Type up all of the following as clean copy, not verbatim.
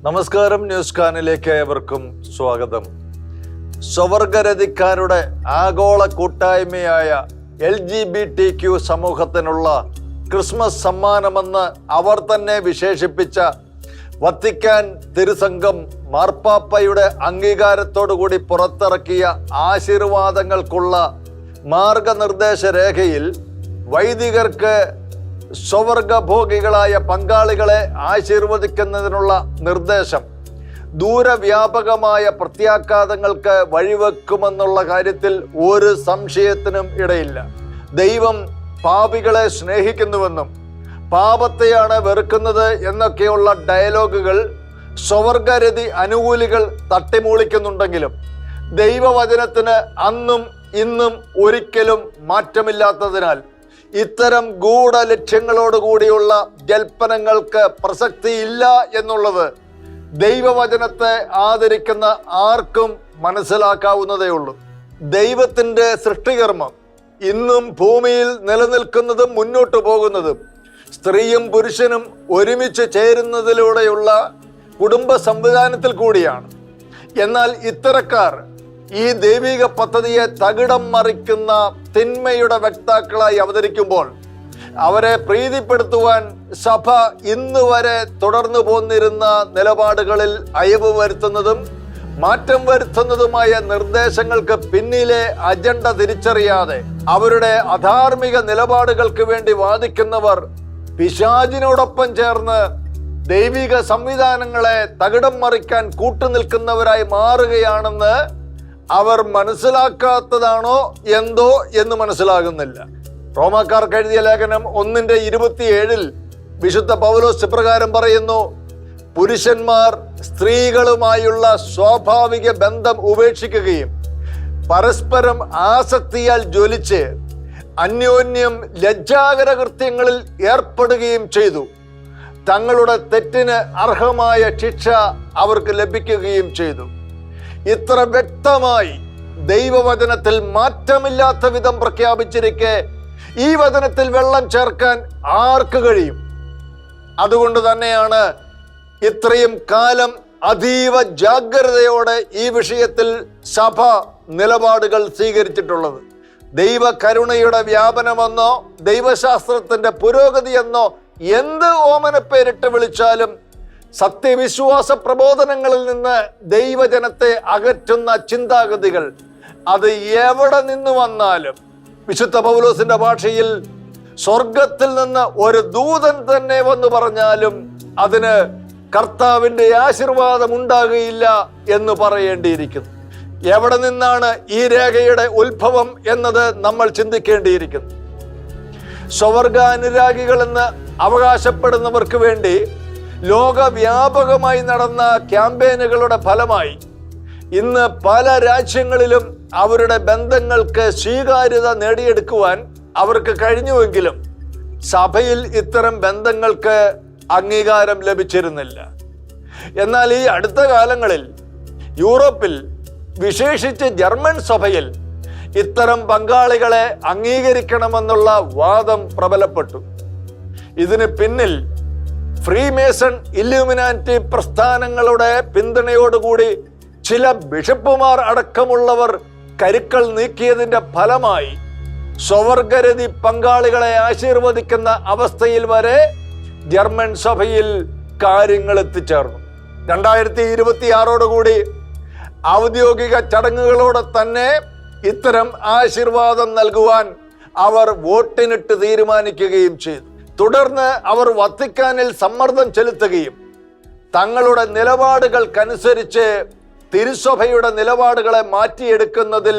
നമസ്കാരം, ന്യൂസ് കാനിലേക്ക് ഏവർക്കും സ്വാഗതം. സ്വവർഗരതിക്കാരുടെ ആഗോള കൂട്ടായ്മയായ LGBTQ സമൂഹത്തിനുള്ള ക്രിസ്മസ് സമ്മാനമെന്ന് അവർ തന്നെ വിശേഷിപ്പിച്ച വത്തിക്കാൻ തിരുസംഘം മാർപ്പാപ്പയുടെ അംഗീകാരത്തോടുകൂടി പുറത്തിറക്കിയ ആശീർവാദങ്ങൾക്കുള്ള മാർഗനിർദ്ദേശ രേഖയിൽ വൈദികർക്ക് സ്വവർഗഭോഗികളായ പങ്കാളികളെ ആശീർവദിക്കുന്നതിനുള്ള നിർദ്ദേശം ദൂരവ്യാപകമായ പ്രത്യാഘാതങ്ങൾക്ക് വഴിവെക്കുമെന്നുള്ള കാര്യത്തിൽ ഒരു സംശയത്തിനും ഇടയില്ല. ദൈവം പാപികളെ സ്നേഹിക്കുന്നുവെന്നും പാപത്തെയാണ് വെറുക്കുന്നത് എന്നൊക്കെയുള്ള ഡയലോഗുകൾ സ്വവർഗരതി അനുകൂലികൾ തട്ടിമൂളിക്കുന്നുണ്ടെങ്കിലും ദൈവവചനത്തിന് അന്നും ഇന്നും ഒരിക്കലും മാറ്റമില്ലാത്തതിനാൽ ഇത്തരം ഗൂഢലക്ഷ്യങ്ങളോടുകൂടിയുള്ള ജൽപ്പനങ്ങൾക്ക് പ്രസക്തിയില്ല എന്നുള്ളത് ദൈവവചനത്തെ ആദരിക്കുന്ന ആർക്കും മനസ്സിലാക്കാവുന്നതേ ഉള്ളൂ. ദൈവത്തിൻ്റെ സൃഷ്ടികർമ്മം ഇന്നും ഭൂമിയിൽ നിലനിൽക്കുന്നതും മുന്നോട്ടു പോകുന്നതും സ്ത്രീയും പുരുഷനും ഒരുമിച്ച് ചേരുന്നതിലൂടെയുള്ള കുടുംബ സംവിധാനത്തിൽ കൂടിയാണ്. എന്നാൽ ഇത്തരക്കാർ ഈ ദൈവിക പദ്ധതിയെ തകിടം മറിക്കുന്ന തിന്മയുടെ വക്താക്കളായി അവതരിക്കുമ്പോൾ അവരെ പ്രീതിപ്പെടുത്തുവാൻ സഭ ഇന്ന് വരെ തുടർന്നു പോന്നിരുന്ന നിലപാടുകളിൽ അയവ് വരുത്തുന്നതും മാറ്റം വരുത്തുന്നതുമായ നിർദ്ദേശങ്ങൾക്ക് പിന്നിലെ അജണ്ട തിരിച്ചറിയാതെ അവരുടെ അധാർമിക നിലപാടുകൾക്ക് വേണ്ടി വാദിക്കുന്നവർ പിശാചിനോടൊപ്പം ചേർന്ന് ദൈവിക സംവിധാനങ്ങളെ തകിടം മറിക്കാൻ കൂട്ടുനിൽക്കുന്നവരായി മാറുകയാണെന്ന് അവർ മനസ്സിലാക്കാത്തതാണോ എന്തോ എന്ന് മനസ്സിലാകുന്നില്ല. റോമാക്കാർക്ക് എഴുതിയ ലേഖനം 1:27 വിശുദ്ധ പൗലോസ് ഇപ്രകാരം പറയുന്നു: പുരുഷന്മാർ സ്ത്രീകളുമായുള്ള സ്വാഭാവിക ബന്ധം ഉപേക്ഷിക്കുകയും പരസ്പരം ആസക്തിയാൽ ജ്വലിച്ച് അന്യോന്യം ലജ്ജാകര കൃത്യങ്ങളിൽ ഏർപ്പെടുകയും ചെയ്തു. തങ്ങളുടെ തെറ്റിന് അർഹമായ ശിക്ഷ അവർക്ക് ലഭിക്കുകയും ചെയ്തു. ഇത്ര വ്യക്തമായി ദൈവവചനത്തിൽ മാറ്റമില്ലാത്ത വിധം പ്രഖ്യാപിച്ചിരിക്കെ ഈ വചനത്തിൽ വെള്ളം ചേർക്കാൻ ആർക്ക് കഴിയും? അതുകൊണ്ട് തന്നെയാണ് ഇത്രയും കാലം അതീവ ജാഗ്രതയോടെ ഈ വിഷയത്തിൽ സഭ നിലപാടുകൾ സ്വീകരിച്ചിട്ടുള്ളത്. ദൈവകരുണയുടെ വ്യാപനമെന്നോ ദൈവശാസ്ത്രത്തിന്റെ പുരോഗതിയെന്നോ എന്ത് ഓമനപ്പേരിട്ട് വിളിച്ചാലും സത്യവിശ്വാസ പ്രബോധനങ്ങളിൽ നിന്ന് ദൈവജനത്തെ അകറ്റുന്ന ചിന്താഗതികൾ അത് എവിടെ നിന്ന് വന്നാലും, വിശുദ്ധ പൗലോസിന്റെ ഭാഷയിൽ സ്വർഗത്തിൽ നിന്ന് ഒരു ദൂതൻ തന്നെ വന്നു പറഞ്ഞാലും അതിന് കർത്താവിന്റെ ആശീർവാദം ഉണ്ടാകുകയില്ല എന്ന് പറയേണ്ടിയിരിക്കുന്നു. എവിടെ നിന്നാണ് ഈ രേഖയുടെ ഉത്ഭവം എന്നത് നമ്മൾ ചിന്തിക്കേണ്ടിയിരിക്കുന്നു. സ്വവർഗാനുരാഗികളെന്ന് അവകാശപ്പെടുന്നവർക്ക് വേണ്ടി ലോകവ്യാപകമായി നടന്ന ക്യാമ്പയിനുകളുടെ ഫലമായി ഇന്ന് പല രാജ്യങ്ങളിലും അവരുടെ ബന്ധങ്ങൾക്ക് സ്വീകാര്യത നേടിയെടുക്കുവാൻ അവർക്ക് കഴിഞ്ഞുവെങ്കിലും സഭയിൽ ഇത്തരം ബന്ധങ്ങൾക്ക് അംഗീകാരം ലഭിച്ചിരുന്നില്ല. എന്നാൽ ഈ അടുത്ത കാലങ്ങളിൽ യൂറോപ്പിൽ, വിശേഷിച്ച് ജർമ്മൻ സഭയിൽ ഇത്തരം പങ്കാളികളെ അംഗീകരിക്കണമെന്നുള്ള വാദം പ്രബലപ്പെട്ടു. ഇതിന് പിന്നിൽ ഫ്രീമേസൺ, ഇല്യൂമിനാറ്റി പ്രസ്ഥാനങ്ങളുടെ പിന്തുണയോടുകൂടി ചില ബിഷപ്പുമാർ അടക്കമുള്ളവർ കരുക്കൾ നീക്കിയതിന്റെ ഫലമായി സ്വവർഗരതി പങ്കാളികളെ ആശീർവദിക്കുന്ന അവസ്ഥയിൽ വരെ ജർമ്മൻ സഭയിൽ കാര്യങ്ങൾ എത്തിച്ചേർന്നു. 2026 ഔദ്യോഗിക ചടങ്ങുകളോടെ തന്നെ ഇത്തരം ആശീർവാദം നൽകുവാൻ അവർ വോട്ടിനിട്ട് തീരുമാനിക്കുകയും ചെയ്തു. തുടർന്ന് അവർ വത്തിക്കാനിൽ സമ്മർദ്ദം ചെലുത്തുകയും തങ്ങളുടെ നിലപാടുകൾക്കനുസരിച്ച് തിരുസഭയുടെ നിലപാടുകളെ മാറ്റിയെടുക്കുന്നതിൽ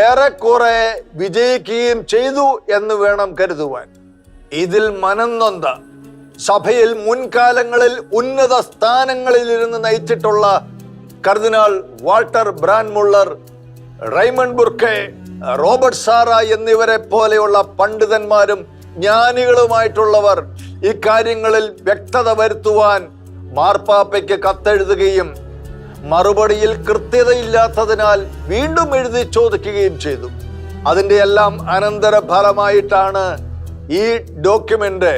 ഏറെക്കുറെ വിജയിക്കുകയും ചെയ്തു എന്ന് വേണം കരുതുവാൻ. ഇതിൽ മനംനൊന്ത സഭയിൽ മുൻകാലങ്ങളിൽ ഉന്നത സ്ഥാനങ്ങളിൽ ഇരുന്ന് നയിച്ചിട്ടുള്ള cardinal Walter Brandmuller, Raymond Burke, Robert Sarah എന്നിവരെ പോലെയുള്ള പണ്ഡിതന്മാരും ജ്ഞാനികളുമായിട്ടുള്ളവർ ഇക്കാര്യങ്ങളിൽ വ്യക്തത വരുത്തുവാൻ മാർപ്പാപ്പയ്ക്ക് കത്തെഴുതുകയും മറുപടിയിൽ കൃത്യതയില്ലാത്തതിനാൽ വീണ്ടും എഴുതി ചോദിക്കുകയും ചെയ്തു. അതിൻ്റെ എല്ലാം അനന്തര ഫലമായിട്ടാണ് ഈ ഡോക്യുമെന്റ്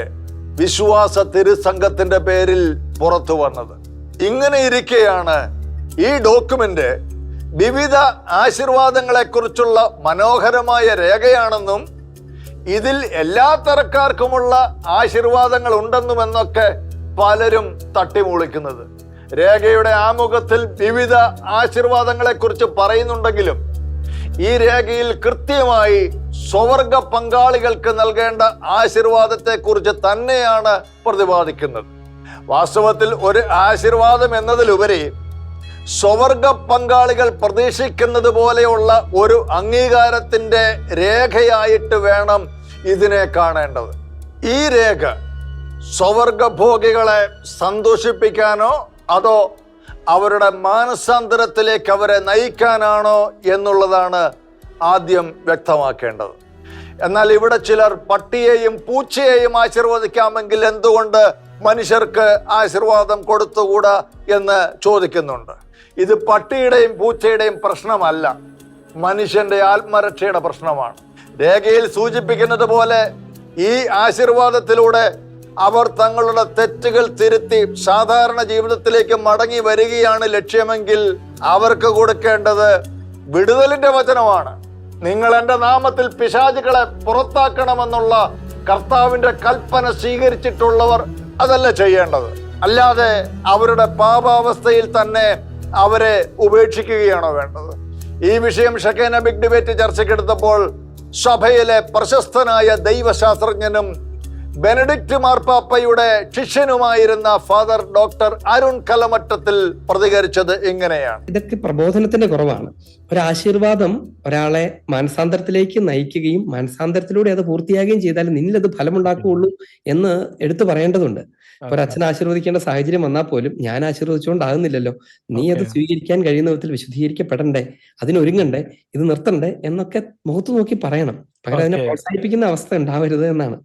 വിശ്വാസ തിരുസംഘത്തിന്റെ പേരിൽ പുറത്തു വന്നത്. ഇങ്ങനെ ഇരിക്കെയാണ് ഈ ഡോക്യുമെന്റ് വിവിധ ആശീർവാദങ്ങളെക്കുറിച്ചുള്ള മനോഹരമായ രേഖയാണെന്നും ഇതിൽ എല്ലാ തരക്കാർക്കുമുള്ള ആശീർവാദങ്ങൾ ഉണ്ടെന്നുമെന്നൊക്കെ പലരും തട്ടിമൂളിക്കുന്നത്. രേഖയുടെ ആമുഖത്തിൽ വിവിധ ആശീർവാദങ്ങളെക്കുറിച്ച് പറയുന്നുണ്ടെങ്കിലും ഈ രേഖയിൽ കൃത്യമായി സ്വവർഗ പങ്കാളികൾക്ക് നൽകേണ്ട ആശീർവാദത്തെക്കുറിച്ച് തന്നെയാണ് പ്രതിപാദിക്കുന്നത്. വാസ്തവത്തിൽ ഒരു ആശീർവാദം എന്നതിലുപരി സ്വവർഗ പങ്കാളികൾ പ്രതീക്ഷിക്കുന്നത് പോലെയുള്ള ഒരു അംഗീകാരത്തിന്റെ രേഖയായിട്ട് വേണം ഇതിനെ കാണേണ്ടത്. ഈ രേഖ സ്വവർഗഭോഗികളെ സന്തോഷിപ്പിക്കാനോ അതോ അവരുടെ മാനസാന്തരത്തിലേക്ക് അവരെ നയിക്കാനാണോ എന്നുള്ളതാണ് ആദ്യം വ്യക്തമാക്കേണ്ടത്. എന്നാൽ ഇവിടെ ചിലർ പട്ടിയെയും പൂച്ചയെയും ആശീർവദിക്കാമെങ്കിൽ എന്തുകൊണ്ട് മനുഷ്യർക്ക് ആശീർവാദം കൊടുത്തുകൂടാ എന്ന് ചോദിക്കുന്നുണ്ട്. ഇത് പട്ടിയുടെയും പൂച്ചയുടെയും പ്രശ്നമല്ല, മനുഷ്യന്റെ ആത്മരക്ഷയുടെ പ്രശ്നമാണ്. രേഖയിൽ സൂചിപ്പിക്കുന്നത് പോലെ ഈ ആശീർവാദത്തിലൂടെ അവർ തങ്ങളുടെ തെറ്റുകൾ തിരുത്തി സാധാരണ ജീവിതത്തിലേക്ക് മടങ്ങി വരികയാണ് ലക്ഷ്യമെങ്കിൽ അവർക്ക് കൊടുക്കേണ്ടത് വിടുതലിന്റെ വചനമാണ്. നിങ്ങൾ എൻ്റെ നാമത്തിൽ പിശാചുകളെ പുറത്താക്കണമെന്നുള്ള കർത്താവിന്റെ കൽപ്പന സ്വീകരിച്ചിട്ടുള്ളവർ അതല്ല ചെയ്യേണ്ടത്. അല്ലാതെ അവരുടെ പാപാവസ്ഥയിൽ തന്നെ അവരെ ഉപേക്ഷിക്കുകയാണോ വേണ്ടത്? ഈ വിഷയം ഷെക്കേന ബിഗ് ഡിബേറ്റ് ചർച്ചയ്ക്കെടുത്തപ്പോൾ സഭയിലെ പ്രശസ്തനായ ദൈവശാസ്ത്രജ്ഞനും ബെനഡിക്റ്റ് മാർപ്പാപ്പയുടെ ശിഷ്യനുമായിരുന്ന ഫാദർ ഡോക്ടർ അരുൺ കലമറ്റത്തിൽ പ്രതികരിച്ചത് ഇങ്ങനെയാണ്. ഇതൊക്കെ പ്രബോധനത്തിന്റെ കുറവാണ്. ഒരാശീർവാദം ഒരാളെ മാനസാന്തരത്തിലേക്ക് നയിക്കുകയും മാനസാന്തരത്തിലൂടെ അത് പൂർത്തിയാകുകയും ചെയ്താൽ നിന്നിൽ അത് ഫലമുണ്ടാക്കുകയുള്ളൂ എന്ന് എടുത്തു പറയേണ്ടതുണ്ട്. ഒരച്ഛൻ ആശീർവദിക്കേണ്ട സാഹചര്യം വന്നാൽ പോലും ഞാൻ ആശീർവദിച്ചുകൊണ്ടാകുന്നില്ലല്ലോ, നീ അത് സ്വീകരിക്കാൻ കഴിയുന്ന വിധത്തിൽ വിശുദ്ധീകരിക്കപ്പെടണ്ടേ, അതിനൊരുങ്ങണ്ടേ, ഇത് നിർത്തണ്ടേ എന്നൊക്കെ മുഖത്ത് നോക്കി പറയണം. പകരം അതിനെ പ്രോത്സാഹിപ്പിക്കുന്ന അവസ്ഥ ഉണ്ടാവരുത് എന്നാണ്.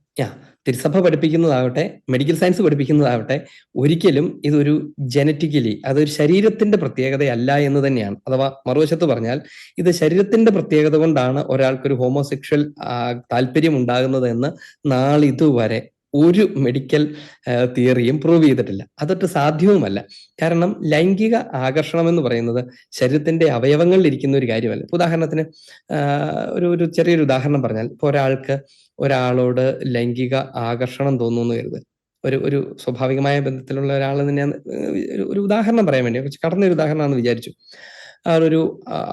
തിരുസഭ പഠിപ്പിക്കുന്നതാവട്ടെ, മെഡിക്കൽ സയൻസ് പഠിപ്പിക്കുന്നതാവട്ടെ, ഒരിക്കലും ഇതൊരു ജനറ്റിക്കലി അതൊരു ശരീരത്തിന്റെ പ്രത്യേകതയല്ല എന്ന് തന്നെയാണ്. അഥവാ മറുവശത്ത് പറഞ്ഞാൽ ഇത് ശരീരത്തിന്റെ പ്രത്യേകത കൊണ്ടാണ് ഒരാൾക്കൊരു ഹോമോസെക്ഷൽ താല്പര്യം ഉണ്ടാകുന്നത് എന്ന് നാളിതുവരെ ഒരു മെഡിക്കൽ തിയറിയും പ്രൂവ് ചെയ്തിട്ടില്ല. അതൊട്ട് സാധ്യവുമല്ല. കാരണം ലൈംഗിക ആകർഷണം എന്ന് പറയുന്നത് ശരീരത്തിന്റെ അവയവങ്ങളിൽ ഇരിക്കുന്ന ഒരു കാര്യമല്ല. ഉദാഹരണത്തിന് ഒരു ചെറിയൊരു ഉദാഹരണം പറഞ്ഞാൽ, ഇപ്പൊ ഒരാളോട് ലൈംഗിക ആകർഷണം തോന്നുന്നു കരുത്. ഒരു സ്വാഭാവികമായ ബന്ധത്തിലുള്ള ഒരാൾ തന്നെ ഒരു ഉദാഹരണം പറയാൻ വേണ്ടി കുറച്ച് കടന്നൊരു ഉദാഹരണമാണെന്ന് വിചാരിച്ചു.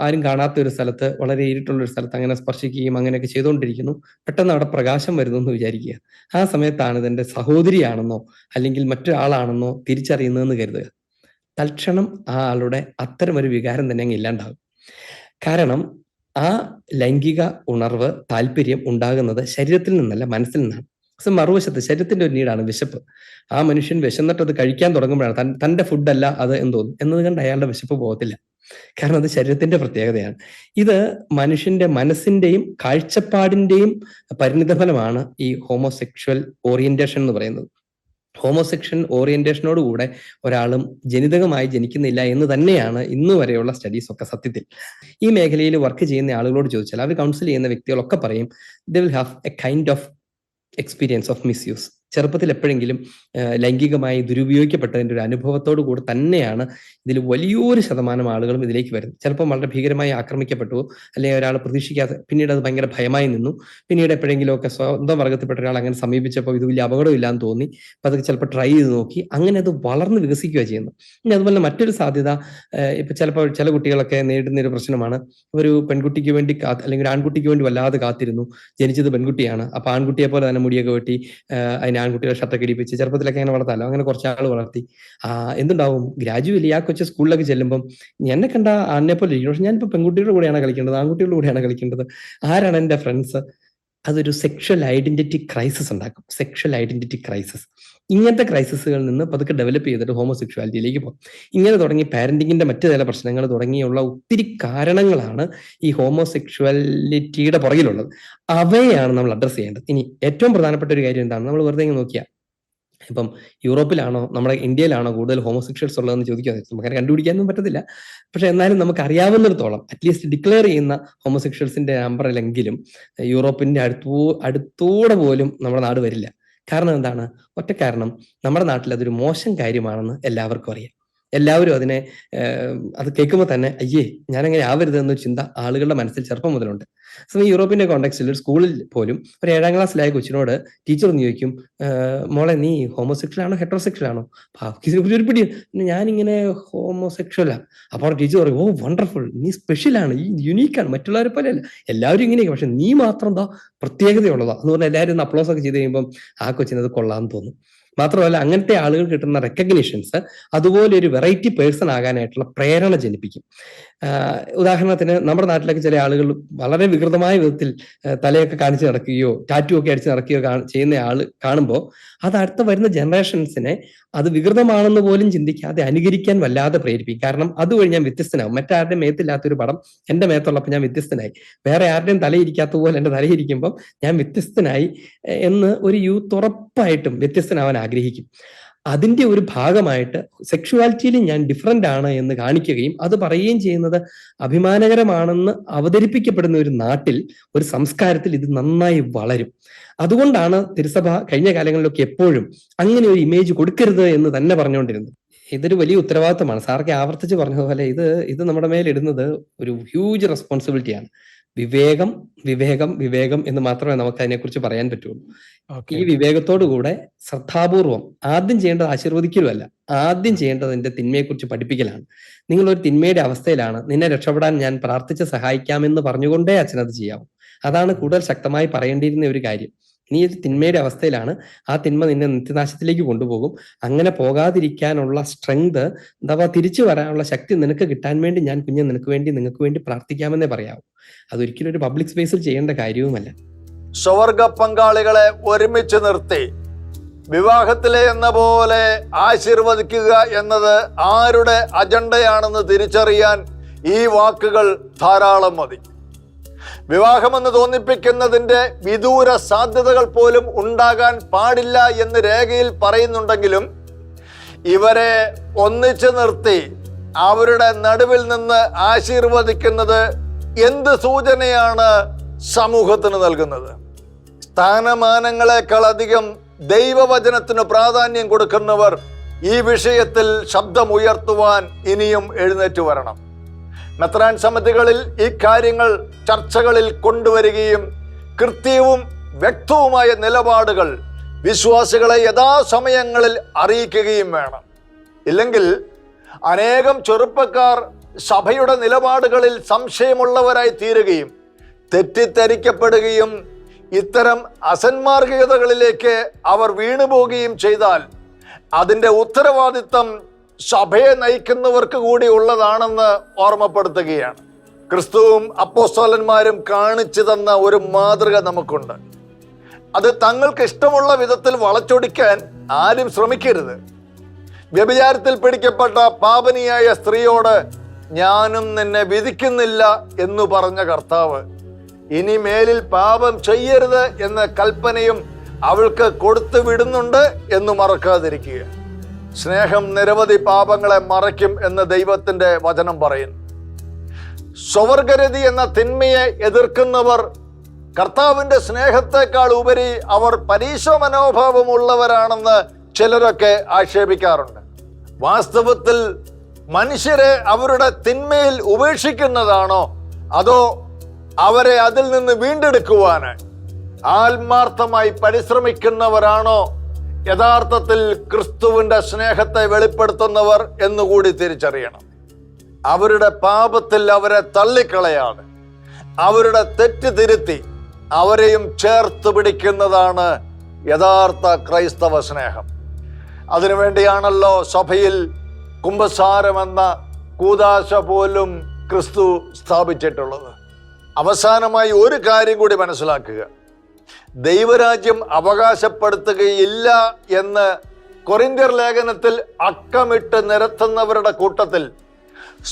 ആരും കാണാത്ത ഒരു സ്ഥലത്ത്, വളരെ ഇരുട്ടുള്ള ഒരു സ്ഥലത്ത് അങ്ങനെ സ്പർശിക്കുകയും അങ്ങനെയൊക്കെ ചെയ്തുകൊണ്ടിരിക്കുന്നു. പെട്ടെന്ന് അവിടെ പ്രകാശം വരുന്നു എന്ന് വിചാരിക്കുക. ആ സമയത്താണ് ഇതെന്റെ സഹോദരിയാണെന്നോ അല്ലെങ്കിൽ മറ്റൊരാളാണെന്നോ തിരിച്ചറിയുന്നതെന്ന് കരുതുക. തൽക്ഷണം ആ ആളുടെ അത്തരമൊരു വികാരം തന്നെ അങ്ങ് ഇല്ലാണ്ടാകും. കാരണം ആ ലൈംഗിക ഉണർവ്, താല്പര്യം ഉണ്ടാകുന്നത് ശരീരത്തിൽ നിന്നല്ല, മനസ്സിൽ നിന്നാണ്. മറുവശത്ത് ശരീരത്തിന്റെ ഒരു നീടാണ് വിശപ്പ്. ആ മനുഷ്യൻ വിശന്നിട്ട് അത് കഴിക്കാൻ തുടങ്ങുമ്പോഴാണ് തന്റെ ഫുഡല്ല അത് എന്ന് തോന്നും. എന്നത് കണ്ട് അയാളുടെ വിശപ്പ് പോകത്തില്ല. കാരണം അത് ശരീരത്തിന്റെ പ്രത്യേകതയാണ്. ഇത് മനുഷ്യന്റെ മനസ്സിന്റെയും കാഴ്ചപ്പാടിന്റെയും പരിണിതഫലമാണ് ഈ ഹോമോസെക്ഷൽ ഓറിയന്റേഷൻ എന്ന് പറയുന്നത്. ഹോമോസെക്ഷൽ ഓറിയന്റേഷനോട് കൂടെ ഒരാളും ജനിതകമായി ജനിക്കുന്നില്ല എന്ന് തന്നെയാണ് ഇന്ന് വരെയുള്ള സ്റ്റഡീസ് ഒക്കെ സത്യത്തിൽ. ഈ മേഖലയിൽ വർക്ക് ചെയ്യുന്ന ആളുകളോട് ചോദിച്ചാൽ, അവർ കൗൺസിൽ ചെയ്യുന്ന വ്യക്തികളൊക്കെ പറയും they will have A kind of experience of misuse. ചെറുപ്പത്തിൽ എപ്പോഴെങ്കിലും ലൈംഗികമായി ദുരുപയോഗിക്കപ്പെട്ടതിൻ്റെ ഒരു അനുഭവത്തോടു കൂടെ തന്നെയാണ് ഇതിൽ വലിയൊരു ശതമാനം ആളുകളും ഇതിലേക്ക് വരുന്നത്. ചിലപ്പോൾ വളരെ ഭീകരമായി ആക്രമിക്കപ്പെട്ടു, അല്ലെങ്കിൽ ഒരാൾ പ്രതീക്ഷിക്കാതെ, പിന്നീട് അത് ഭയങ്കര ഭയമായി നിന്നു. പിന്നീട് എപ്പോഴെങ്കിലുമൊക്കെ സ്വന്തം വർഗത്തിൽപ്പെട്ട ഒരാൾ അങ്ങനെ സമീപിച്ചപ്പോൾ ഇത് വലിയ അപകടമില്ലാന്ന് തോന്നി, അപ്പം അതൊക്കെ ചിലപ്പോൾ ട്രൈ ചെയ്ത് നോക്കി, അങ്ങനെ അത് വളർന്ന് വികസിക്കുക ചെയ്യുന്നു. ഇനി അതുപോലെ മറ്റൊരു സാധ്യത, ഇപ്പം ചിലപ്പോൾ ചില കുട്ടികളൊക്കെ നേരിടുന്ന ഒരു പ്രശ്നമാണ്, ഒരു പെൺകുട്ടിക്ക് വേണ്ടി അല്ലെങ്കിൽ ഒരു ആൺകുട്ടിക്ക് വേണ്ടി വല്ലാതെ കാത്തിരുന്നു. ജനിച്ചത് പെൺകുട്ടിയാണ്, അപ്പൊ ആൺകുട്ടിയെ പോലെ തന്നെ മുടിയൊക്കെ വെട്ടി അതിന് ആൺകുട്ടികളെ ഷർട്ടൊക്കെ ഇടിപ്പിച്ച് ചെറുപ്പത്തിലൊക്കെ അങ്ങനെ വളർത്താലോ, അങ്ങനെ കുറച്ചാൾ വളർത്തി. എന്തുണ്ടാവും, ഗ്രാജുവലി ആ കൊച്ചു സ്കൂളിലൊക്കെ ചെല്ലുമ്പം എന്നെ കണ്ട ആണിനെ പോലെ ഇരിക്കും, പക്ഷെ ഞാനിപ്പോൾ പെൺകുട്ടികളുടെ കൂടെയാണ് കളിക്കേണ്ടത്, ആൺകുട്ടികളുടെ കൂടെയാണ് കളിക്കേണ്ടത്, ആരാണ് എൻ്റെ ഫ്രണ്ട്സ്? അതൊരു സെക്ഷൽ ഐഡന്റിറ്റി ക്രൈസിസ് ഉണ്ടാക്കും. Sexual identity crisis. ഇങ്ങനത്തെ ക്രൈസിസുകളിൽ നിന്ന് പതുക്കെ ഡെവലപ്പ് ചെയ്തിട്ട് ഹോമോസെക്ഷുവാലിറ്റിയിലേക്ക് പോകും. ഇങ്ങനെ തുടങ്ങി പാരന്റിങ്ങിന്റെ മറ്റു ചില പ്രശ്നങ്ങൾ തുടങ്ങിയുള്ള ഒത്തിരി കാരണങ്ങളാണ് ഈ ഹോമോസെക്ഷുവാലിറ്റിയുടെ പുറകിലുള്ളത്. അവയാണ് നമ്മൾ അഡ്രസ് ചെയ്യേണ്ടത്. ഇനി ഏറ്റവും പ്രധാനപ്പെട്ട ഒരു കാര്യം എന്താണ്, നമ്മൾ വെറുതെ നോക്കിയാൽ ഇപ്പം യൂറോപ്പിലാണോ നമ്മുടെ ഇന്ത്യയിലാണോ കൂടുതൽ ഹോമോസെക്ഷൽസ് ഉള്ളതെന്ന് ചോദിക്കാൻ നമുക്കങ്ങനെ കണ്ടുപിടിക്കാനൊന്നും പറ്റത്തില്ല. പക്ഷെ എന്നാലും നമുക്ക് അറിയാവുന്നിടത്തോളം അറ്റ്ലീസ്റ്റ് ഡിക്ലെയർ ചെയ്യുന്ന ഹോമോസെക്ഷൽസിന്റെ നമ്പറിലെങ്കിലും യൂറോപ്പിന്റെ അടുത്തൂടെ പോലും നമ്മുടെ നാട് വരില്ല. കാരണം എന്താണ്? ഒറ്റ കാരണം, നമ്മുടെ നാട്ടിൽ അതൊരു മോശം കാര്യമാണെന്ന് എല്ലാവർക്കും അറിയാം. എല്ലാവരും അതിനെ അത് കേൾക്കുമ്പോൾ തന്നെ അയ്യേ ഞാനങ്ങനെ ആവരുത് എന്നൊരു ചിന്ത ആളുകളുടെ മനസ്സിൽ ചെറുപ്പം മുതലുണ്ട്. ഈ യൂറോപ്പിന്റെ കോണ്ടെക്സ്റ്റിൽ ഒരു സ്കൂളിൽ പോലും ഒരു 7ാം ക്ലാസ്സിലായ കൊച്ചിനോട് ടീച്ചർ ചോദിക്കും, മോളെ നീ ഹോമോസെക്ഷൽ ആണോ ഹെറ്ററോസെക്ഷൽ ആണോ? ഒരു പിടി ഞാനിങ്ങനെ ഹോമോസെക്ഷലാ. അപ്പോൾ ടീച്ചർ പറയും, ഓ വണ്ടർഫുൾ, നീ സ്പെഷ്യലാണ്, ഈ യുണീക്കാണ്, മറ്റുള്ളവരെ പോലെ അല്ല, എല്ലാവരും ഇങ്ങനെയൊക്കെ, പക്ഷെ നീ മാത്രം എന്താ പ്രത്യേകതയുള്ളതാ എന്ന് പറഞ്ഞാൽ എല്ലാവരും ഒന്ന് അപ്ലോസ് ഒക്കെ ചെയ്ത് കഴിയുമ്പോൾ ആ കൊച്ചിനത് കൊള്ളാന്ന് തോന്നും. മാത്രമല്ല അങ്ങനത്തെ ആളുകൾ കിട്ടുന്ന റെക്കഗ്നിഷൻസ് അതുപോലെ ഒരു വെറൈറ്റി പേഴ്സൺ ആകാനായിട്ടുള്ള പ്രേരണ ജനിപ്പിക്കും. ഉദാഹരണത്തിന് നമ്മുടെ നാട്ടിലൊക്കെ ചില ആളുകൾ വളരെ വികൃതമായ വിധത്തിൽ തലയൊക്കെ കാണിച്ച് നടക്കുകയോ ടാറ്റു ഒക്കെ അടിച്ച് നടക്കുകയോ ചെയ്യുന്ന ആള് കാണുമ്പോൾ അത് അടുത്ത വരുന്ന ജനറേഷൻസിനെ അത് വികൃതമാണെന്ന് പോലും ചിന്തിക്കാതെ അനുകരിക്കാൻ വല്ലാതെ പ്രേരിപ്പിക്കും. കാരണം അതുവഴി ഞാൻ വ്യത്യസ്തനാകും. മറ്റാരുടെയും മേത്തില്ലാത്തൊരു പടം എന്റെ മേത്തുള്ളപ്പോൾ ഞാൻ വ്യത്യസ്തനായി, വേറെ ആരുടെയും തലയിരിക്കാത്ത പോലെ എന്റെ തലയിരിക്കുമ്പം ഞാൻ വ്യത്യസ്തനായി എന്ന് ഒരു യൂത്ത് ഉറപ്പായിട്ടും വ്യത്യസ്തനാവാൻ ആഗ്രഹിക്കും. അതിന്റെ ഒരു ഭാഗമായിട്ട് സെക്ഷുവാലിറ്റിയിൽ ഞാൻ ഡിഫറൻ്റ് ആണ് എന്ന് കാണിക്കുകയും അത് പറയുകയും ചെയ്യുന്നത് അഭിമാനകരമാണെന്ന് അവതരിപ്പിക്കപ്പെടുന്ന ഒരു നാട്ടിൽ, ഒരു സംസ്കാരത്തിൽ ഇത് നന്നായി വളരും. അതുകൊണ്ടാണ് തിരുസഭ കഴിഞ്ഞ കാലങ്ങളിലൊക്കെ എപ്പോഴും അങ്ങനെ ഒരു ഇമേജ് കൊടുക്കരുത് എന്ന് തന്നെ പറഞ്ഞുകൊണ്ടിരുന്നത്. ഇതൊരു വലിയ ഉത്തരവാദിത്തമാണ്. സാർക്ക് ആവർത്തിച്ച് പറഞ്ഞതുപോലെ ഇത് നമ്മുടെ മേലിടുന്നത് ഒരു ഹ്യൂജ് റെസ്പോൺസിബിലിറ്റിയാണ്. വിവേകം വിവേകം വിവേകം എന്ന് മാത്രമേ നമുക്ക് അതിനെക്കുറിച്ച് പറയാൻ പറ്റുള്ളൂ. ഈ വിവേകത്തോടുകൂടെ ശ്രദ്ധാപൂർവം ആദ്യം ചെയ്യേണ്ടത് ആശീർവദിക്കലുമല്ല, ആദ്യം ചെയ്യേണ്ടതിന്റെ തിന്മയെക്കുറിച്ച് പഠിപ്പിക്കലാണ്. നിങ്ങളൊരു തിന്മയുടെ അവസ്ഥയിലാണ്, നിന്നെ രക്ഷപ്പെടാൻ ഞാൻ പ്രാർത്ഥിച്ച് സഹായിക്കാമെന്ന് പറഞ്ഞുകൊണ്ടേ അച്ഛനത് ചെയ്യാവും. അതാണ് കൂടുതൽ ശക്തമായി പറയേണ്ടിയിരുന്ന ഒരു കാര്യം. നീ ഒരു തിന്മയുടെ അവസ്ഥയിലാണ്, ആ തിന്മ നിന്നെ നിത്യനാശത്തിലേക്ക് കൊണ്ടുപോകും. അങ്ങനെ പോകാതിരിക്കാനുള്ള സ്ട്രെങ്ത്, എന്താ തിരിച്ചു വരാനുള്ള ശക്തി നിനക്ക് കിട്ടാൻ വേണ്ടി ഞാൻ കുഞ്ഞ് നിങ്ങൾക്ക് വേണ്ടി പ്രാർത്ഥിക്കാമെന്നേ പറയാവൂ. അതൊരിക്കലും ഒരു പബ്ലിക് സ്പേസിൽ ചെയ്യേണ്ട കാര്യവുമല്ല. സ്വർഗ പങ്കാളികളെ ഒരുമിച്ച് നിർത്തി വിവാഹത്തിലെ എന്ന പോലെ ആശീർവദിക്കുക എന്നത് ആരുടെ അജണ്ടയാണെന്ന് തിരിച്ചറിയാൻ ഈ വാക്കുകൾ ധാരാളം മതി. വിവാഹമെന്ന് തോന്നിപ്പിക്കുന്നതിന്റെ വിദൂര സാധ്യതകൾ പോലും ഉണ്ടാകാൻ പാടില്ല എന്ന് രേഖയിൽ പറയുന്നുണ്ടെങ്കിലും ഇവരെ ഒന്നിച്ചു നിർത്തി അവരുടെ നടുവിൽ നിന്ന് ആശീർവദിക്കുന്നത് എന്ത് സൂചനയാണ് സമൂഹത്തിന് നൽകുന്നത്? സ്ഥാനമാനങ്ങളെക്കാൾ അധികം ദൈവവചനത്തിന് പ്രാധാന്യം കൊടുക്കുന്നവർ ഈ വിഷയത്തിൽ ശബ്ദമുയർത്തുവാൻ ഇനിയും എഴുന്നേറ്റ് വരണം. മെത്രാൻ സമിതികളിൽ ഈ കാര്യങ്ങൾ ചർച്ചകളിൽ കൊണ്ടുവരികയും കൃത്യവും വ്യക്തവുമായ നിലപാടുകൾ വിശ്വാസികളെ യഥാസമയങ്ങളിൽ അറിയിക്കുകയും വേണം. ഇല്ലെങ്കിൽ അനേകം ചെറുപ്പക്കാർ സഭയുടെ നിലപാടുകളിൽ സംശയമുള്ളവരായി തീരുകയും തെറ്റിദ്ധരിക്കപ്പെടുകയും ഇത്തരം അസന്മാർഗികതകളിലേക്ക് അവർ വീണുപോകുകയും ചെയ്താൽ അതിൻ്റെ ഉത്തരവാദിത്തം സഭയെ നയിക്കുന്നവർക്ക് കൂടി ഉള്ളതാണെന്ന് ഓർമ്മപ്പെടുത്തുകയാണ്. ക്രിസ്തുവും അപ്പോസ്തലന്മാരും കാണിച്ചു തന്ന ഒരു മാതൃക നമുക്കുണ്ട്. അത് തങ്ങൾക്ക് ഇഷ്ടമുള്ള വിധത്തിൽ വളച്ചൊടിക്കാൻ ആരും ശ്രമിക്കരുത്. വ്യഭിചാരത്തിൽ പിടിക്കപ്പെട്ട പാപനിയായ സ്ത്രീയോട് ഞാനും നിന്നെ വിധിക്കുന്നില്ല എന്ന് പറഞ്ഞ കർത്താവ് ഇനി മേലിൽ പാപം ചെയ്യരുത് എന്ന കൽപ്പനയും അവൾക്ക് കൊടുത്തു വിടുന്നുണ്ട് എന്ന് മറക്കാതിരിക്കുക. സ്നേഹം നിരവധി പാപങ്ങളെ മറയ്ക്കും എന്ന് ദൈവത്തിന്റെ വചനം പറയുന്നു. സ്വവർഗരതി എന്ന തിന്മയെ എതിർക്കുന്നവർ കർത്താവിന്റെ സ്നേഹത്തെക്കാൾ ഉപരി അവർ പരീശ മനോഭാവമുള്ളവരാണെന്ന് ചിലരൊക്കെ ആക്ഷേപിക്കാറുണ്ട്. വാസ്തവത്തിൽ മനുഷ്യരെ അവരുടെ തിന്മയിൽ ഉപേക്ഷിക്കുന്നതാണോ അതോ അവരെ അതിൽ നിന്ന് വീണ്ടെടുക്കുവാന് ആത്മാർത്ഥമായി പരിശ്രമിക്കുന്നവരാണോ യഥാർത്ഥത്തിൽ ക്രിസ്തുവിന്റെ സ്നേഹത്തെ വെളിപ്പെടുത്തുന്നവർ എന്നുകൂടി തിരിച്ചറിയണം. അവരുടെ പാപത്തിൽ അവരെ തള്ളിക്കളയാതെ അവരുടെ തെറ്റ് തിരുത്തി അവരെയും ചേർത്ത് പിടിക്കുന്നതാണ് യഥാർത്ഥ ക്രൈസ്തവ സ്നേഹം. അതിനുവേണ്ടിയാണല്ലോ സഭയിൽ കുമ്പസാരമെന്ന കൂദാശ പോലും ക്രിസ്തു സ്ഥാപിച്ചിട്ടുള്ളത്. അവസാനമായി ഒരു കാര്യം കൂടി മനസ്സിലാക്കുക. ദൈവരാജ്യം അവകാശപ്പെടുത്തുകയില്ല എന്ന് കൊരിന്ത്യർ ലേഖനത്തിൽ അക്കമിട്ട് നിരത്തുന്നവരുടെ കൂട്ടത്തിൽ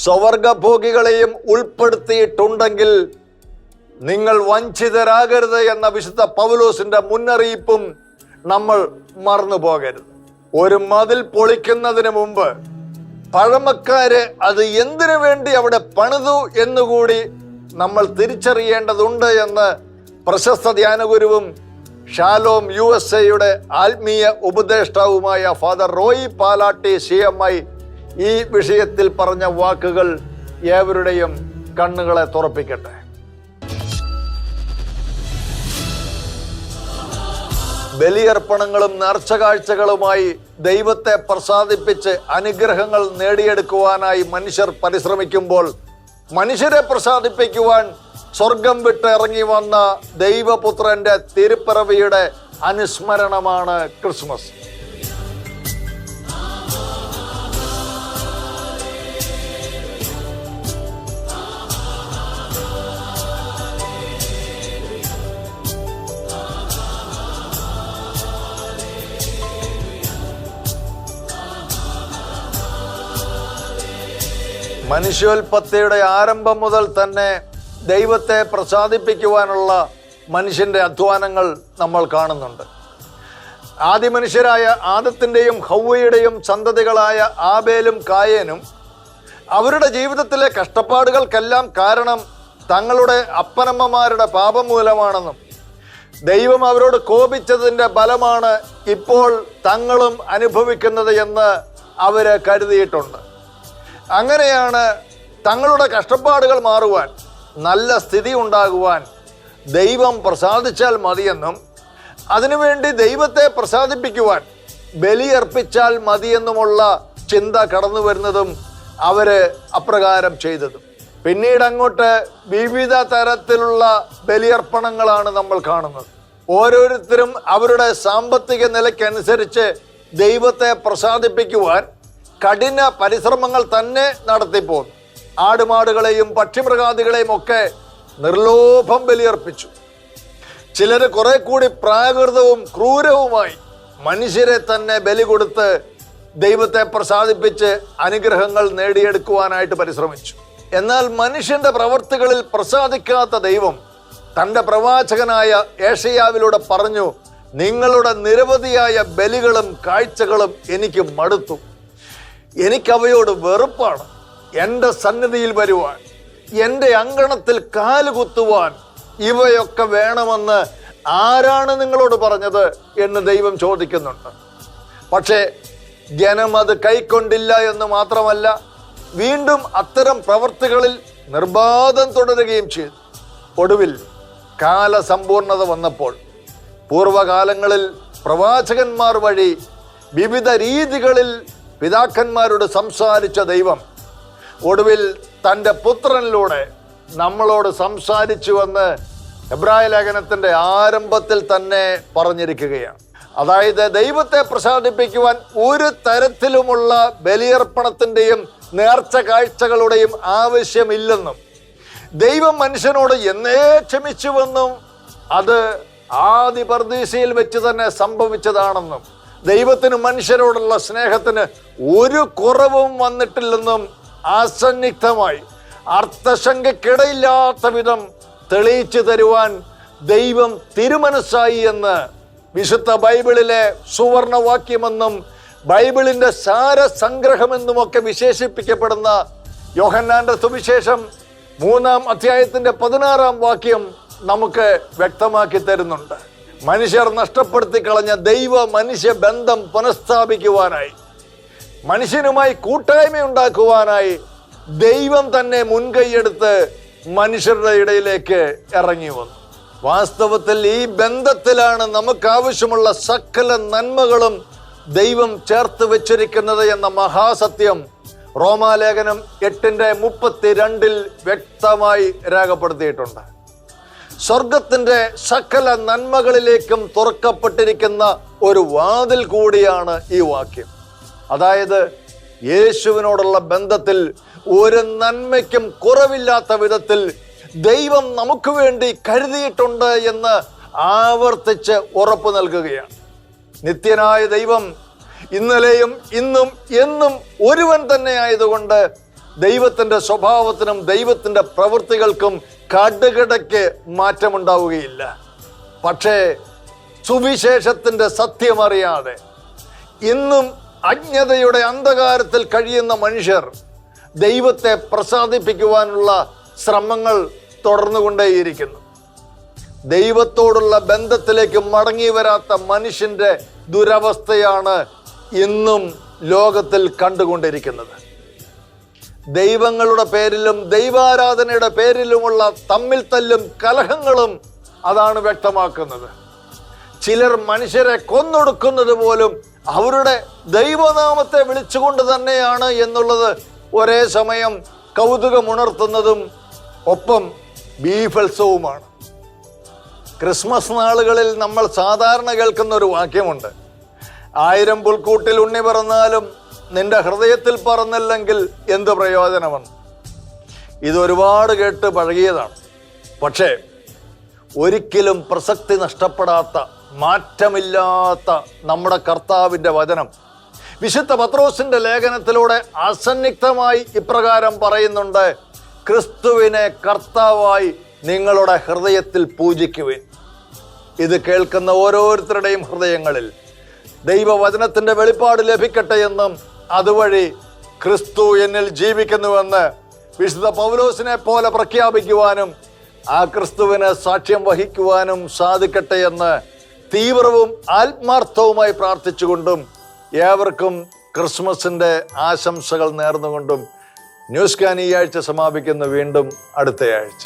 സ്വവർഗഭോഗികളെയും ഉൾപ്പെടുത്തിയിട്ടുണ്ടെങ്കിൽ നിങ്ങൾ വഞ്ചിതരാകരുത് എന്ന വിശുദ്ധ പൗലോസിന്റെ മുന്നറിയിപ്പും നമ്മൾ മറന്നു പോകരുത്. ഒരു മതിൽ പൊളിക്കുന്നതിന് മുമ്പ് പഴമക്കാര് അത് എന്തിനു വേണ്ടി അവിടെ പണിതു എന്നുകൂടി നമ്മൾ തിരിച്ചറിയേണ്ടതുണ്ട് എന്ന് പ്രശസ്ത ധ്യാനഗുരുവും ഷാലോം USA ആത്മീയ ഉപദേഷ്ടാവുമായ ഫാദർ റോയി പാലാട്ടി CMI ഈ വിഷയത്തിൽ പറഞ്ഞ വാക്കുകൾ ഏവരുടെയും കണ്ണുകളെ തുറപ്പിക്കട്ടെ. ബലിയർപ്പണങ്ങളും നേർച്ചകാഴ്ചകളുമായി ദൈവത്തെ പ്രസാദിപ്പിച്ച് അനുഗ്രഹങ്ങൾ നേടിയെടുക്കുവാനായി മനുഷ്യർ പരിശ്രമിക്കുമ്പോൾ മനുഷ്യരെ പ്രസാദിപ്പിക്കുവാൻ സ്വർഗം വിട്ട് ഇറങ്ങി വന്ന ദൈവപുത്രന്റെ തിരുപ്പിറവിയുടെ അനുസ്മരണമാണ് ക്രിസ്മസ്. മനുഷ്യോൽപത്തിയുടെ ആരംഭം മുതൽ തന്നെ ദൈവത്തെ പ്രസാദിപ്പിക്കുവാനുള്ള മനുഷ്യന്റെ അധ്വാനങ്ങൾ നമ്മൾ കാണുന്നുണ്ട്. ആദ്യ മനുഷ്യരായ ആദത്തിൻ്റെയും ഹൗവയുടെയും സന്തതികളായ ആബേലും കായേനും അവരുടെ ജീവിതത്തിലെ കഷ്ടപ്പാടുകൾക്കെല്ലാം കാരണം തങ്ങളുടെ അപ്പനമ്മമാരുടെ പാപം മൂലമാണെന്നും ദൈവം അവരോട് കോപിച്ചതിൻ്റെ ഫലമാണ് ഇപ്പോൾ തങ്ങളും അനുഭവിക്കുന്നത് എന്ന് അവര് കരുതിയിട്ടുണ്ട്. അങ്ങനെയാണ് തങ്ങളുടെ കഷ്ടപ്പാടുകൾ മാറുവാൻ, നല്ല സ്ഥിതി ഉണ്ടാകുവാൻ ദൈവം പ്രസാദിച്ചാൽ മതിയെന്നും അതിനുവേണ്ടി ദൈവത്തെ പ്രസാദിപ്പിക്കുവാൻ ബലിയർപ്പിച്ചാൽ മതിയെന്നുമുള്ള ചിന്ത കടന്നു വരുന്നതും അവര് അപ്രകാരം ചെയ്തതും. പിന്നീട് അങ്ങോട്ട് വിവിധ തരത്തിലുള്ള ബലിയർപ്പണങ്ങളാണ് നമ്മൾ കാണുന്നത്. ഓരോരുത്തരും അവരുടെ സാമ്പത്തിക നിലയ്ക്കനുസരിച്ച് ദൈവത്തെ പ്രസാദിപ്പിക്കുവാൻ കഠിന പരിശ്രമങ്ങൾ തന്നെ നടത്തിപ്പോന്നു. ആടുമാടുകളെയും പക്ഷിമൃഗാദികളെയും ഒക്കെ നിർലോഭം ബലിയർപ്പിച്ചു. ചിലര് കുറെ കൂടി പ്രാകൃതവും ക്രൂരവുമായി മനുഷ്യരെ തന്നെ ബലി കൊടുത്ത് ദൈവത്തെ പ്രസാദിപ്പിച്ച് അനുഗ്രഹങ്ങൾ നേടിയെടുക്കുവാനായിട്ട് പരിശ്രമിച്ചു. എന്നാൽ മനുഷ്യന്റെ പ്രവർത്തികളിൽ പ്രസാദിക്കാത്ത ദൈവം തൻ്റെ പ്രവാചകനായ ഏശയ്യാവിലൂടെ പറഞ്ഞു, നിങ്ങളുടെ നിരവധിയായ ബലികളും കാഴ്ചകളും എനിക്ക് മടുത്തു. എനിക്കവയോട് വെറുപ്പാണ്. എൻ്റെ സന്നിധിയിൽ വരുവാൻ, എൻ്റെ അങ്കണത്തിൽ കാലുകുത്തുവാൻ ഇവയൊക്കെ വേണമെന്ന് ആരാണ് നിങ്ങളോട് പറഞ്ഞത് എന്ന് ദൈവം ചോദിക്കുന്നുണ്ട്. പക്ഷേ ജനം അത് കൈക്കൊണ്ടില്ല എന്ന് മാത്രമല്ല, വീണ്ടും അത്തരം പ്രവർത്തികളിൽ നിർബാധം തുടരുകയും ചെയ്തു. ഒടുവിൽ കാലസമ്പൂർണത വന്നപ്പോൾ പൂർവകാലങ്ങളിൽ പ്രവാചകന്മാർ വഴി വിവിധ രീതികളിൽ പിതാക്കന്മാരോട് സംസാരിച്ച ദൈവം ഒടുവിൽ തൻ്റെ പുത്രനിലൂടെ നമ്മളോട് സംസാരിച്ചുവെന്ന് എബ്രായ ലേഖനത്തിൻ്റെ ആരംഭത്തിൽ തന്നെ പറഞ്ഞിരിക്കുകയാണ്. അതായത് ദൈവത്തെ പ്രസാദിപ്പിക്കുവാൻ ഒരു തരത്തിലുമുള്ള ബലിയർപ്പണത്തിൻ്റെയും നേർച്ച കാഴ്ചകളുടെയും ആവശ്യമില്ലെന്നും ദൈവം മനുഷ്യനോട് എന്നേ ക്ഷമിച്ചുവെന്നും അത് ആദി പർദീസയിൽ വെച്ച് തന്നെ സംഭവിച്ചതാണെന്നും ദൈവത്തിന് മനുഷ്യരോടുള്ള സ്നേഹത്തിന് ഒരു കുറവും വന്നിട്ടില്ലെന്നും അസന്നിഗ്ധമായി അർത്ഥശങ്കയ്ക്കിടയില്ലാത്ത വിധം തെളിയിച്ചു തരുവാൻ ദൈവം തിരുമനസ്സായി എന്ന് വിശുദ്ധ ബൈബിളിലെ സുവർണവാക്യമെന്നും ബൈബിളിന്റെ സാരസംഗ്രഹമെന്നുമൊക്കെ വിശേഷിപ്പിക്കപ്പെടുന്ന യോഹന്നാന്റെ സുവിശേഷം 3-ാം അധ്യായത്തിന്റെ 16-ാം വാക്യം നമുക്ക് വ്യക്തമാക്കി തരുന്നുണ്ട്. മനുഷ്യർ നഷ്ടപ്പെടുത്തി കളഞ്ഞ ദൈവ മനുഷ്യ ബന്ധം പുനഃസ്ഥാപിക്കുവാനായി, മനുഷ്യനുമായി കൂട്ടായ്മ ഉണ്ടാക്കുവാനായി ദൈവം തന്നെ മുൻകൈയെടുത്ത് മനുഷ്യരുടെ ഇടയിലേക്ക് ഇറങ്ങി വന്നു. വാസ്തവത്തിൽ ഈ ബന്ധത്തിലാണ് നമുക്ക് ആവശ്യമുള്ള സകല നന്മകളും ദൈവം ചേർത്ത് വെച്ചിരിക്കുന്നത് എന്ന മഹാസത്യം റോമാലേഖനം 8:32 വ്യക്തമായി രേഖപ്പെടുത്തിയിട്ടുണ്ട്. സ്വർഗത്തിന്റെ സകല നന്മകളിലേക്കും തുറക്കപ്പെട്ടിരിക്കുന്ന ഒരു വാതിൽ കൂടിയാണ് ഈ വാക്യം. അതായത് യേശുവിനോടുള്ള ബന്ധത്തിൽ ഒരു നന്മയ്ക്കും കുറവില്ലാത്ത വിധത്തിൽ ദൈവം നമുക്ക് വേണ്ടി കരുതിയിട്ടുണ്ട് എന്ന് ആവർത്തിച്ച് ഉറപ്പ് നൽകുകയാണ്. നിത്യനായ ദൈവം ഇന്നലെയും ഇന്നും എന്നും ഒരുവൻ തന്നെ ആയതുകൊണ്ട് ദൈവത്തിന്റെ സ്വഭാവത്തിനും ദൈവത്തിന്റെ പ്രവൃത്തികൾക്കും കടുകിടയ്ക്ക് മാറ്റമുണ്ടാവുകയില്ല. പക്ഷേ സുവിശേഷത്തിന്റെ സത്യമറിയാതെ ഇന്നും അജ്ഞതയുടെ അന്ധകാരത്തിൽ കഴിയുന്ന മനുഷ്യർ ദൈവത്തെ പ്രസാദിപ്പിക്കുവാനുള്ള ശ്രമങ്ങൾ തുടർന്നുകൊണ്ടേയിരിക്കുന്നു. ദൈവത്തോടുള്ള ബന്ധത്തിലേക്ക് മടങ്ങി വരാത്ത മനുഷ്യന്റെ ദുരവസ്ഥയാണ് ഇന്നും ലോകത്തിൽ കണ്ടുകൊണ്ടിരിക്കുന്നത്. ദൈവങ്ങളുടെ പേരിലും ദൈവാരാധനയുടെ പേരിലുമുള്ള തമ്മിൽ തല്ലും കലഹങ്ങളും അതാണ് വ്യക്തമാക്കുന്നത്. ചിലർ മനുഷ്യരെ കൊന്നൊടുക്കുന്നത് പോലും അവരുടെ ദൈവനാമത്തെ വിളിച്ചുകൊണ്ട് തന്നെയാണ് എന്നുള്ളത് ഒരേ സമയം കൗതുകമുണർത്തുന്നതും ഒപ്പം ബീഭത്സവുമാണ്. ക്രിസ്മസ് നാളുകളിൽ നമ്മൾ സാധാരണ കേൾക്കുന്ന ഒരു വാക്യമുണ്ട്: 1000 പുൽക്കൂട്ടിൽ ഉണ്ണി പറന്നാലും നിന്റെ ഹൃദയത്തിൽ പറന്നില്ലെങ്കിൽ എന്ത് പ്രയോജനമെന്ന്. ഇതൊരുപാട് കേട്ട് പഴകിയതാണ്. പക്ഷേ ഒരിക്കലും പ്രസക്തി നഷ്ടപ്പെടാത്ത, മാറ്റമില്ലാത്ത നമ്മുടെ കർത്താവിൻ്റെ വചനം വിശുദ്ധ പത്രോസിന്റെ ലേഖനത്തിലൂടെ അസന്നിഗ്ധമായി ഇപ്രകാരം പറയുന്നുണ്ട്: ക്രിസ്തുവിനെ കർത്താവായി നിങ്ങളുടെ ഹൃദയത്തിൽ പൂജിക്കുവിൻ. ഇത് കേൾക്കുന്ന ഓരോരുത്തരുടെയും ഹൃദയങ്ങളിൽ ദൈവവചനത്തിന്റെ വെളിപ്പാട് ലഭിക്കട്ടെ എന്നും അതുവഴി ക്രിസ്തു എന്നിൽ ജീവിക്കുന്നുവെന്ന് വിശുദ്ധ പൗലോസിനെ പോലെ പ്രഖ്യാപിക്കുവാനും ആ ക്രിസ്തുവിന് സാക്ഷ്യം വഹിക്കുവാനും സാധിക്കട്ടെ എന്ന് തീവ്രവും ആത്മാർത്ഥവുമായി പ്രാർത്ഥിച്ചുകൊണ്ടും ഏവർക്കും ക്രിസ്മസിന്റെ ആശംസകൾ നേർന്നുകൊണ്ടും ന്യൂസ് കാൻ ഈ ആഴ്ച സമാപിക്കുന്നു. വീണ്ടും അടുത്തയാഴ്ച.